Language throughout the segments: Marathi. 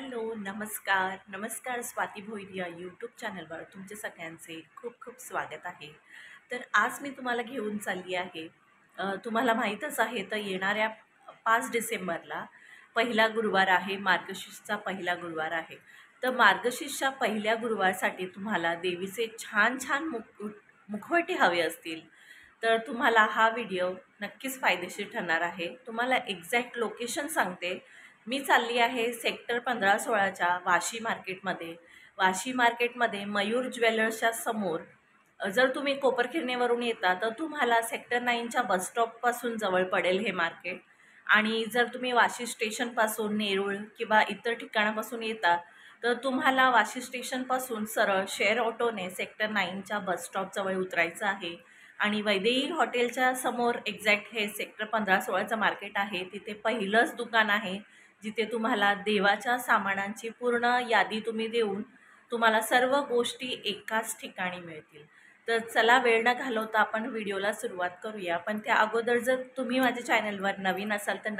हॅलो, नमस्कार नमस्कार. स्वाती भोईर या यूट्यूब चॅनलवर तुमचे सगळ्यांचे खूप खूप स्वागत आहे. तर आज मी तुम्हाला घेऊन चालली आहे, तुम्हाला माहीतच आहे तर येणाऱ्या 5 डिसेंबरला पहिला गुरुवार आहे, मार्गशीर्षचा पहिला गुरुवार आहे. तर मार्गशीर्षच्या पहिल्या गुरुवारसाठी तुम्हाला देवीचे छान छान मुखवटे हवे असतील तर तुम्हाला हा व्हिडिओ नक्कीच फायदेशीर ठरणार आहे. तुम्हाला एक्झॅक्ट लोकेशन सांगते. मी चालली आहे सेक्टर 15-16च्या वाशी मार्केटमध्ये. वाशी मार्केटमध्ये मयूर ज्वेलर्सच्या समोर जर तुम्ही कोपरखिरणेवरून येता तर तुम्हाला सेक्टर 9च्या बसस्टॉपपासून जवळ पडेल हे मार्केट. आणि जर तुम्ही वाशी स्टेशनपासून नेरूळ किंवा इतर ठिकाणापासून येता तर तुम्हाला वाशी स्टेशनपासून सरळ शेअर ऑटोने सेक्टर 9च्या बसस्टॉपजवळ उतरायचं आहे. आणि वैदेही हॉटेलच्या समोर एक्झॅक्ट हे सेक्टर 15-16चं मार्केट आहे. तिथे पहिलंच दुकान आहे जिथे तुम्हाला देवाच्या सामानांची पूर्ण यादी तुम्ही देऊन तुम्हाला सर्व गोष्टी एकाच ठिकाणी मिळतील. तर चला वेळ न घालवता आपण व्हिडिओला सुरुवात करूया. पण त्या अगोदर जर तुम्ही माझ्या चॅनलवर नवीन असाल तर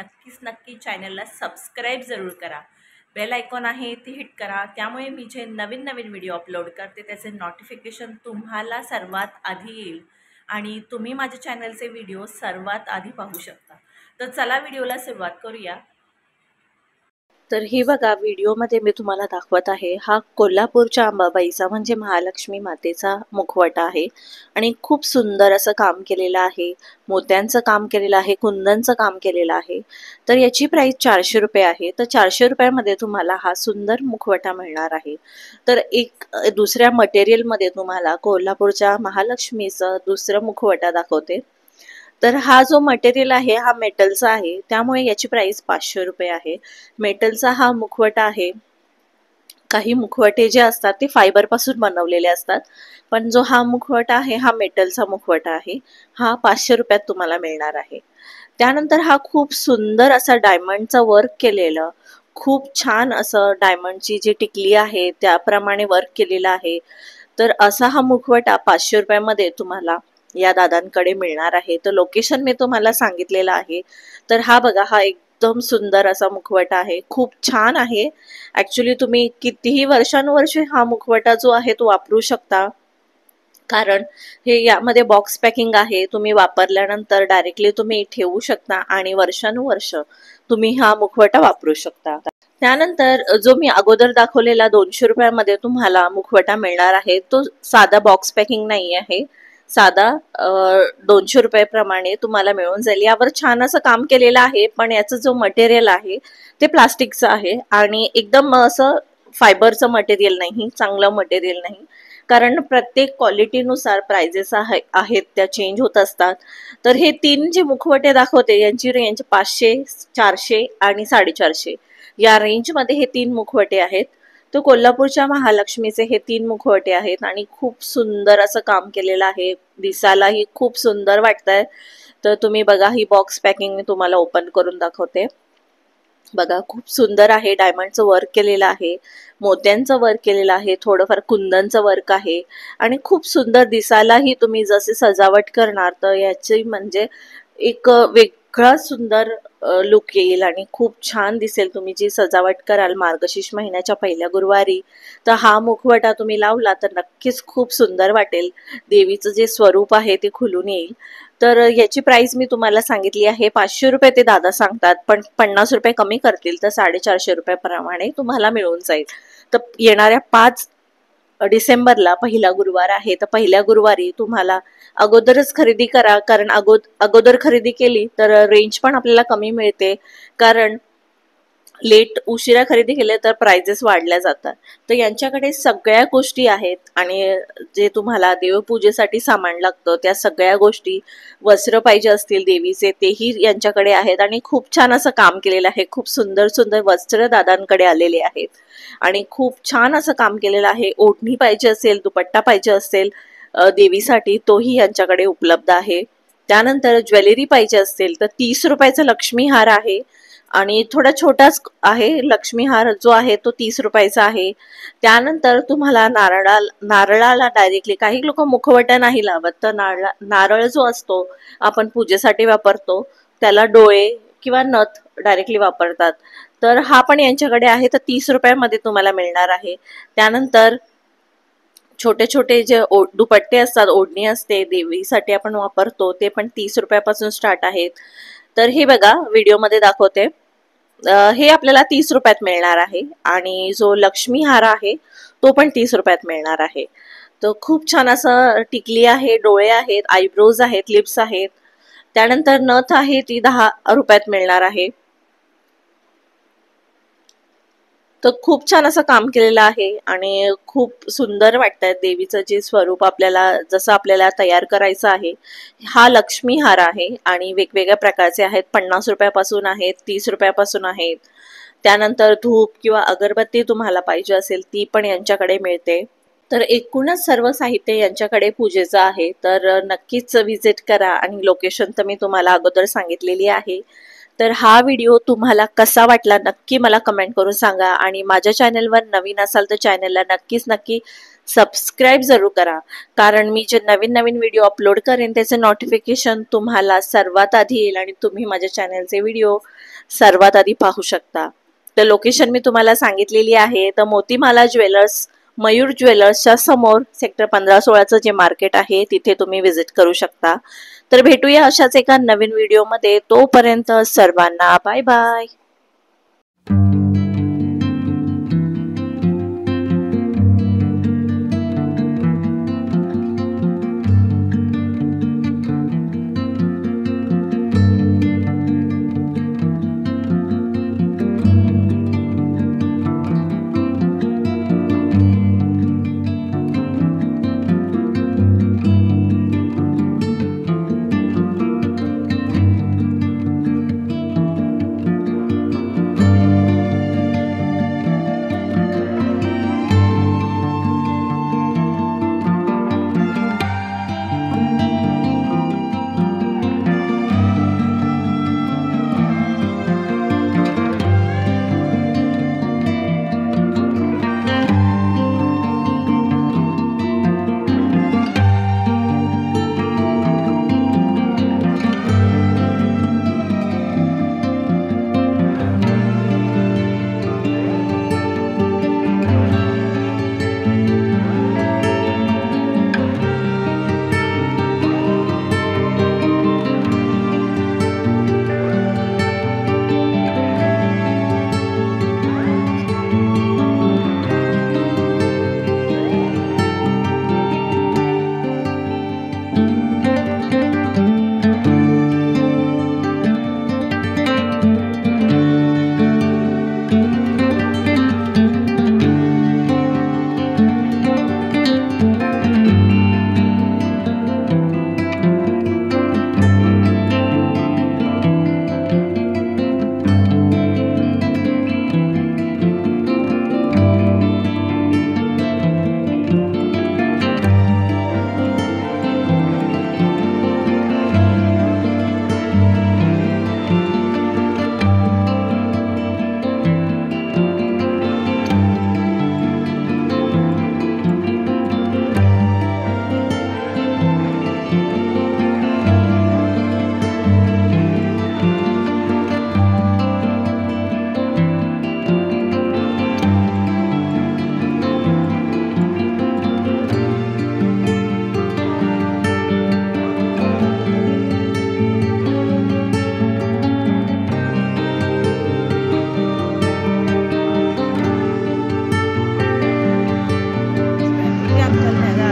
नक्की चॅनलला सबस्क्राईब जरूर करा. बेल आयकॉन आहे ती हिट करा. त्यामुळे मी जे नवीन व्हिडिओ अपलोड करते त्याचे नोटिफिकेशन तुम्हाला सर्वात आधी येईल आणि तुम्ही माझ्या चॅनलचे व्हिडिओ सर्वात आधी पाहू शकता. तर चला व्हिडिओला सुरुवात करूया. तर ही बघा व्हिडिओमध्ये मी तुम्हाला दाखवत आहे, हा कोल्हापूरच्या अंबाबाईचा म्हणजे महालक्ष्मी मातेचा मुखवटा आहे आणि खूप सुंदर असं काम केलेलं आहे. मोत्यांचं काम केलेलं आहे, कुंदनचं काम केलेलं आहे. तर याची प्राइस 400 रुपये आहे. तर 400 रुपयामध्ये तुम्हाला हा सुंदर मुखवटा मिळणार आहे. तर एक दुसऱ्या मटेरियलमध्ये तुम्हाला कोल्हापूरच्या महालक्ष्मीचं दुसरं मुखवटा दाखवते. तर हा जो मटेरियल आहे हा मेटलचा आहे, त्यामुळे याची प्राइस 500 रुपये आहे. मेटलचा हा मुखवटा आहे. काही मुखवटे जे असतात ते फायबरपासून बनवलेले असतात, पण जो हा मुखवटा आहे हा मेटलचा मुखवटा आहे. हा 500 रुपयात तुम्हाला मिळणार आहे. त्यानंतर हा खूप सुंदर असा डायमंडचा वर्क केलेलं, खूप छान असं डायमंडची जी टिकली आहे त्याप्रमाणे वर्क केलेलं आहे. तर असा हा मुखवटा 500 रुपयामध्ये तुम्हाला या दादांकडे मिळणार आहे. तर लोकेशन मी तुम्हाला सांगितलेलं आहे. तर हा बघा, हा एकदम सुंदर असा मुखवटा आहे, खूप छान आहे. ॲक्च्युली तुम्ही कितीही वर्षानुवर्षे हा मुखवटा जो आहे तो वापरू शकता, कारण हे यामध्ये बॉक्स पॅकिंग आहे. तुम्ही वापरल्यानंतर डायरेक्टली तुम्ही ठेवू शकता आणि वर्षानुवर्ष तुम्ही हा मुखवटा वापरू शकता. त्यानंतर जो मी अगोदर दाखवलेला 200 रुपयामध्ये तुम्हाला मुखवटा मिळणार आहे, तो साधा बॉक्स पॅकिंग नाही आहे. साधा 200 रुपयाप्रमाणे तुम्हाला मिळून जाईल. यावर छान असं काम केलेलं आहे, पण याचं जो मटेरियल आहे ते प्लास्टिकचं आहे आणि एकदम असं फायबरचं मटेरियल नाही, चांगलं मटेरियल नाही. कारण प्रत्येक क्वालिटीनुसार प्राइजेस आहेत त्या चेंज होत असतात. तर हे 3 जे मुखवटे दाखवते यांची रेंज 500, 400 आणि 450 या रेंजमध्ये हे 3 मुखवटे आहेत. तो कोल्हापूरच्या महालक्ष्मीचे हे 3 मुखवटे आहेत आणि खूप सुंदर असं काम केलेलं आहे. दिसायलाही खूप सुंदर वाटतंय. तर तुम्ही बघा, ही बॉक्स पॅकिंग मी तुम्हाला ओपन करून दाखवते. बघा, खूप सुंदर आहे. डायमंडचं वर्क केलेलं आहे, मोत्यांचं वर्क केलेलं आहे, थोडंफार कुंदनचं वर्क आहे आणि खूप सुंदर दिसायलाही तुम्ही जसे सजावट करणार तर याची म्हणजे एक वेगळा सुंदर लुक येईल आणि खूप छान दिसेल. तुम्ही जी सजावट कराल मार्गशीर्ष महिन्याच्या पहिल्या गुरुवारी तर हा मुखवटा तुम्ही लावला तर नक्कीच खूप सुंदर वाटेल. देवीचं जे स्वरूप आहे ते खुलून येईल. तर याची प्राइस मी तुम्हाला सांगितली आहे 500 रुपये ते दादा सांगतात, पण 50 रुपये कमी करतील तर 450 रुपयाप्रमाणे तुम्हाला मिळून जाईल. तर येणाऱ्या 5 डिसेंबरला पहिला गुरुवार आहे. तर पहिल्या गुरुवारी तुम्हाला अगोदरच खरेदी करा, कारण अगोदर खरेदी केली तर रेंज पण आपल्याला कमी मिळते. कारण लेट उशिरा खरेदी केले तर प्राइजेस वाढल्या जातात. तर यांच्याकडे सगळ्या गोष्टी आहेत आणि जे तुम्हाला देवपूजेसाठी सामान लागतं त्या सगळ्या गोष्टी, वस्त्र पाहिजे असतील देवीचे तेही यांच्याकडे आहेत आणि खूप छान असं काम केलेलं आहे. खूप सुंदर सुंदर वस्त्र दादांकडे आलेले आहेत आणि खूप छान असं काम केलेलं आहे. ओढणी पाहिजे असेल, दुपट्टा पाहिजे असेल देवीसाठी तोही यांच्याकडे उपलब्ध आहे. त्यानंतर ज्वेलरी पाहिजे असेल तर 30 रुपयाचा लक्ष्मी हार आहे आणि थोडा छोटाच आहे. लक्ष्मी हार जो आहे तो 30 रुपयाचा आहे. त्यानंतर तुम्हाला नारळाला डायरेक्टली, काही लोक मुखवटा नाही लावत तर नारळ जो असतो आपण पूजेसाठी वापरतो त्याला डोळे किंवा नथ डायरेक्टली वापरतात. तर हा पण यांच्याकडे आहे, तर 30 रुपयामध्ये तुम्हाला मिळणार आहे. त्यानंतर छोटे छोटे जे दुपट्टे असतात, ओढणी असते देवीसाठी आपण वापरतो, ते पण 30 रुपयापासून स्टार्ट आहेत. तर हे बघा व्हिडिओमध्ये दाखवते, हे आपल्याला 30 रुपयात मिळणार आहे. आणि जो लक्ष्मी हार आहे तो पण 30 रुपयात मिळणार आहे. तर खूप छान असं टिकली आहे, डोळे आहेत, आयब्रोज आहेत, लिप्स आहेत. त्यानंतर नथ आहे ती 10 रुपयात मिळणार आहे. तर खूप छान असं काम केलेलं आहे आणि खूप सुंदर वाटतंय. देवीचं जे स्वरूप आपल्याला जसं आपल्याला तयार करायचं आहे. हा लक्ष्मी हार आहे आणि वेगवेगळ्या प्रकारचे आहेत. 50 रुपयापासून आहेत, 30 रुपयापासून आहेत. त्यानंतर धूप किंवा अगरबत्ती तुम्हाला पाहिजे असेल ती पण यांच्याकडे मिळते. तर एकूणच सर्व साहित्य यांच्याकडे पूजेचं आहे. तर नक्कीच व्हिजिट करा आणि लोकेशन तर मी तुम्हाला अगोदर सांगितलेली आहे. तर हा व्हिडिओ तुम्हाला कसा वाटला नक्की मला कमेंट करून सांगा. आणि माझ्या चॅनलवर नवीन असाल तर चॅनलला नक्की सबस्क्राईब जरूर करा, कारण मी जे नवीन नवीन व्हिडिओ अपलोड करेन त्याचे नोटिफिकेशन तुम्हाला सर्वात आधी येईल आणि तुम्ही माझ्या चॅनलचे व्हिडिओ सर्वात आधी पाहू शकता. तर लोकेशन मी तुम्हाला सांगितलेली आहे. तर मोतीमाला ज्वेलर्स, मयूर ज्वेलर्सच्या समोर सेक्टर 15-16चं जे मार्केट आहे तिथे तुम्ही व्हिजिट करू शकता. तर भेटूया अशाच एका नवीन व्हिडिओमध्ये. तोपर्यंत सर्वांना बाय बाय.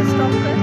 स्टॉप कर.